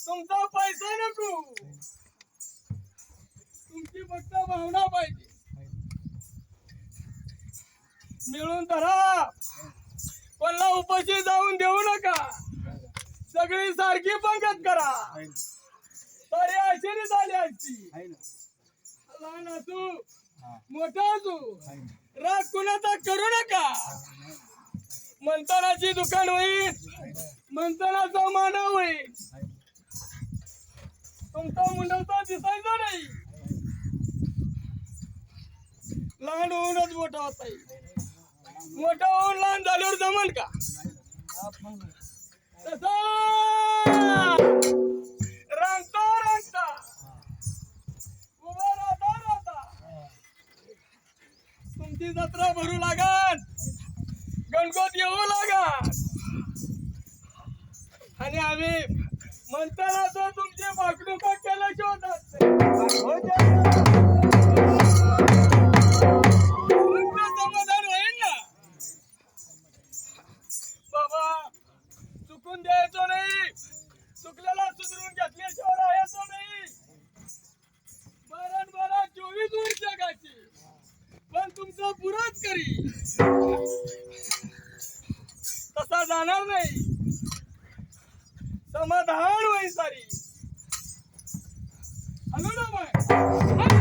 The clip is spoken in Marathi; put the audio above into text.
तुमचा पैसा नको, तुमची फक्त भावना पाहिजे. मिळून धरा, कोणाला उपाशी जाऊन देऊ नका. सगळी सारखी पंगत करा. सारी आश्चर्य झाली असती. लहान असू मोठा असू राग कुणाचा करू नका. मंथनाची दुकान होईल, मंथनाचा मानव होईल. तुमचा मुंडवता दिसायचा नाही. लहान होऊनच मोठा होता येईल. मोठा होऊन लहान झाल्यावर जमल का? तसा रांगता रांगता उभा राहता राहता तुमची जत्रा भरू लागल, गणगोत येऊ लागल. आणि आम्ही म्हणताना तो तुमची वागणुका केल्याशिवाय होत समाधान होईल ना बाबा. चुकून द्यायचो नाही, चुकल्याला सुधरून घेतल्याशिवाय राहायचो नाही. बरं 24 वर्ष जगाची पण तुमचा पुराच करी. तसा जाणार नाही, समाधान होईल सारी. हॅलो ना बाय.